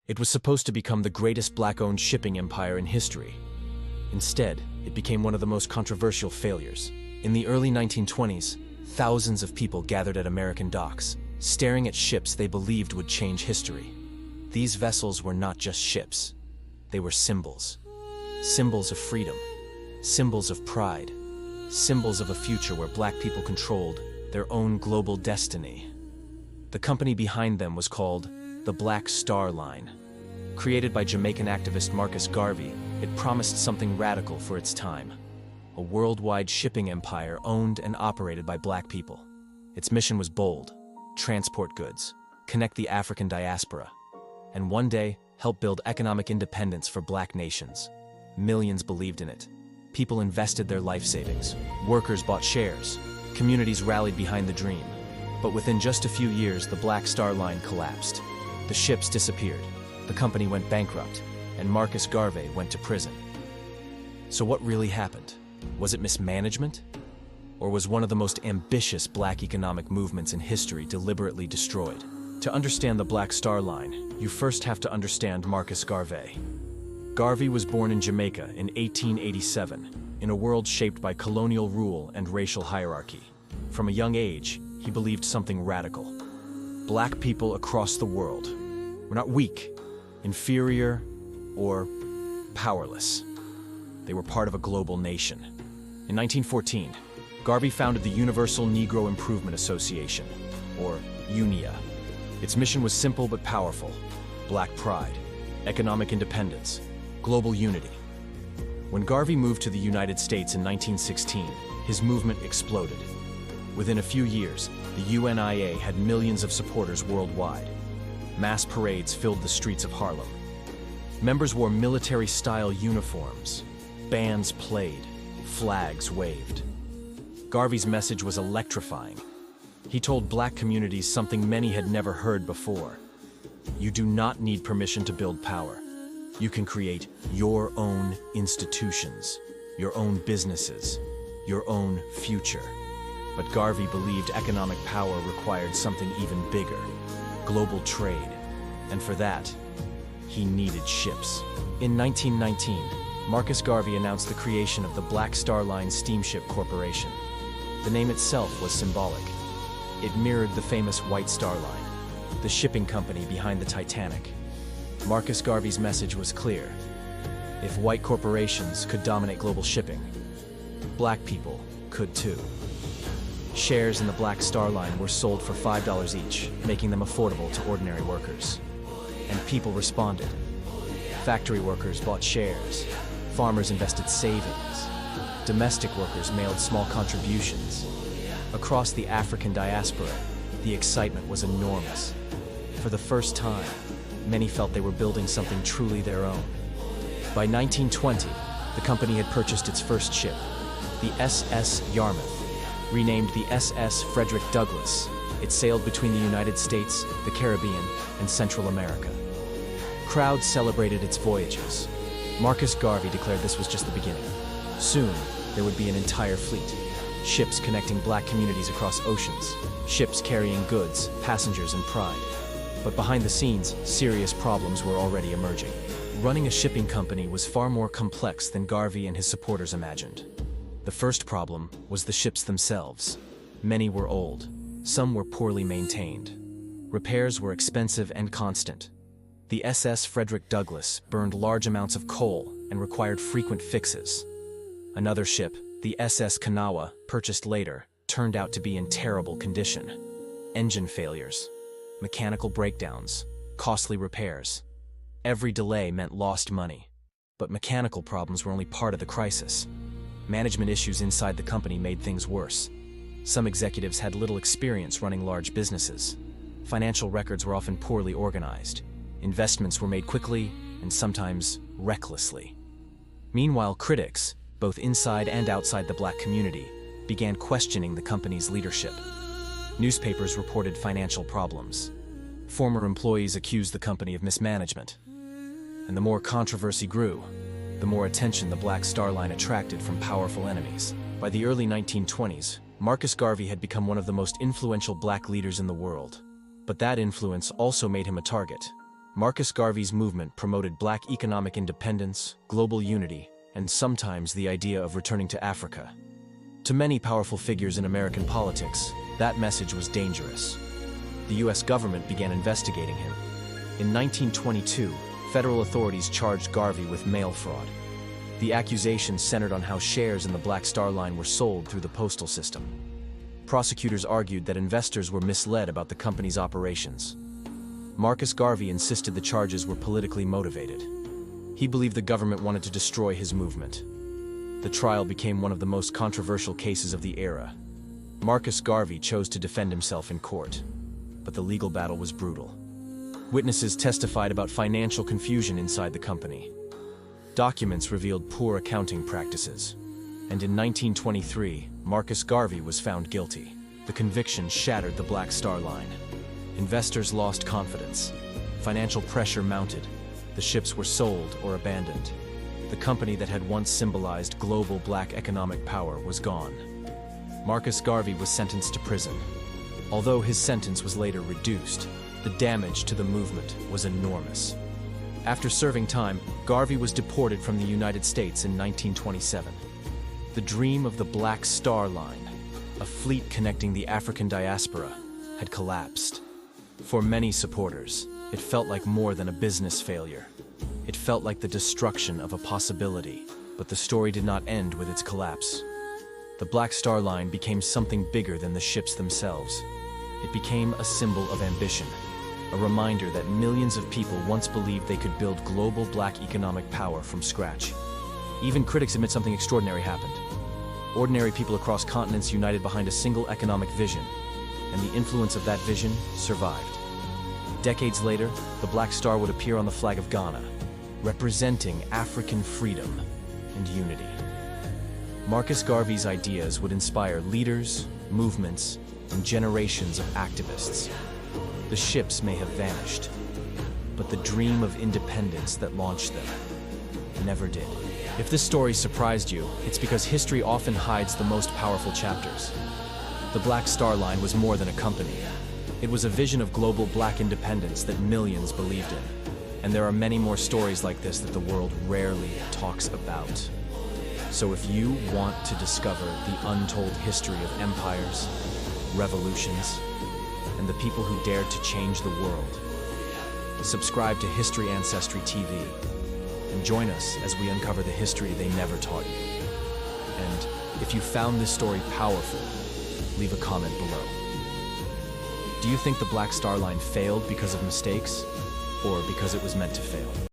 It was supposed to become the greatest black-owned shipping empire in history. Instead, it became one of the most controversial failures. In the early 1920s, thousands of people gathered at American docks, staring at ships they believed would change history. These vessels were not just ships. They were symbols. Symbols of freedom. Symbols of pride. Symbols of a future where black people controlled their own global destiny. The company behind them was called the Black Star Line. Created by Jamaican activist Marcus Garvey, it promised something radical for its time. A worldwide shipping empire owned and operated by black people. Its mission was bold: transport goods, connect the African diaspora, and one day help build economic independence for black nations. Millions believed in it. People invested their life savings. Workers bought shares. Communities rallied behind the dream. But within just a few years, the Black Star Line collapsed. The ships disappeared. The company went bankrupt, and Marcus Garvey went to prison. So what really happened? Was it mismanagement? Or was one of the most ambitious black economic movements in history deliberately destroyed? To understand the Black Star Line, you first have to understand Marcus Garvey. Garvey was born in Jamaica in 1887, in a world shaped by colonial rule and racial hierarchy. From a young age, he believed something radical. Black people across the world were not weak, inferior, or powerless. They were part of a global nation. In 1914, Garvey founded the Universal Negro Improvement Association, or UNIA. Its mission was simple but powerful: black pride, economic independence, global unity. When Garvey moved to the United States in 1916, his movement exploded. Within a few years, the UNIA had millions of supporters worldwide. Mass parades filled the streets of Harlem. Members wore military-style uniforms. Bands played. Flags waved. Garvey's message was electrifying. He told black communities something many had never heard before. You do not need permission to build power. You can create your own institutions, your own businesses, your own future. But Garvey believed economic power required something even bigger: global trade. And for that, he needed ships. In 1919, Marcus Garvey announced the creation of the Black Star Line Steamship Corporation. The name itself was symbolic. It mirrored the famous White Star Line, the shipping company behind the Titanic. Marcus Garvey's message was clear: if white corporations could dominate global shipping, black people could too. Shares in the Black Star Line were sold for $5 each, making them affordable to ordinary workers. And people responded. Factory workers bought shares. Farmers invested savings. Domestic workers mailed small contributions. Across the African diaspora, the excitement was enormous. For the first time, many felt they were building something truly their own. By 1920, the company had purchased its first ship, the SS Yarmouth. Renamed the SS Frederick Douglass, it sailed between the United States, the Caribbean, and Central America. Crowds celebrated its voyages. Marcus Garvey declared this was just the beginning. Soon, there would be an entire fleet. Ships connecting black communities across oceans. Ships carrying goods, passengers, and pride. But behind the scenes, serious problems were already emerging. Running a shipping company was far more complex than Garvey and his supporters imagined. The first problem was the ships themselves. Many were old. Some were poorly maintained. Repairs were expensive and constant. The SS Frederick Douglass burned large amounts of coal and required frequent fixes. Another ship, the SS Kanawha, purchased later, turned out to be in terrible condition. Engine failures, mechanical breakdowns, costly repairs. Every delay meant lost money. But mechanical problems were only part of the crisis. Management issues inside the company made things worse. Some executives had little experience running large businesses. Financial records were often poorly organized. Investments were made quickly and sometimes recklessly. Meanwhile, critics, both inside and outside the black community, began questioning the company's leadership. Newspapers reported financial problems. Former employees accused the company of mismanagement. And the more controversy grew, the more attention the Black Star Line attracted from powerful enemies. By the early 1920s, Marcus Garvey had become one of the most influential black leaders in the world. But that influence also made him a target. Marcus Garvey's movement promoted Black economic independence, global unity, and sometimes the idea of returning to Africa. To many powerful figures in American politics, that message was dangerous. The US government began investigating him. In 1922, federal authorities charged Garvey with mail fraud. The accusations centered on how shares in the Black Star Line were sold through the postal system. Prosecutors argued that investors were misled about the company's operations. Marcus Garvey insisted the charges were politically motivated. He believed the government wanted to destroy his movement. The trial became one of the most controversial cases of the era. Marcus Garvey chose to defend himself in court, but the legal battle was brutal. Witnesses testified about financial confusion inside the company. Documents revealed poor accounting practices. And in 1923, Marcus Garvey was found guilty. The conviction shattered the Black Star Line. Investors lost confidence. Financial pressure mounted. The ships were sold or abandoned. The company that had once symbolized global Black economic power was gone. Marcus Garvey was sentenced to prison. Although his sentence was later reduced, the damage to the movement was enormous. After serving time, Garvey was deported from the United States in 1927. The dream of the Black Star Line, a fleet connecting the African diaspora, had collapsed. For many supporters, it felt like more than a business failure. It felt like the destruction of a possibility, but the story did not end with its collapse. The Black Star Line became something bigger than the ships themselves. It became a symbol of ambition, a reminder that millions of people once believed they could build global Black economic power from scratch. Even critics admit something extraordinary happened. Ordinary people across continents united behind a single economic vision, and the influence of that vision survived. Decades later, the Black Star would appear on the flag of Ghana, representing African freedom and unity. Marcus Garvey's ideas would inspire leaders, movements, and generations of activists. The ships may have vanished, but the dream of independence that launched them never did. If this story surprised you, it's because history often hides the most powerful chapters. The Black Star Line was more than a company. It was a vision of global Black independence that millions believed in. And there are many more stories like this that the world rarely talks about. So if you want to discover the untold history of empires, revolutions, and the people who dared to change the world, subscribe to History Ancestry TV and join us as we uncover the history they never taught you. And if you found this story powerful, leave a comment below. Do you think the Black Star Line failed because of mistakes, or because it was meant to fail?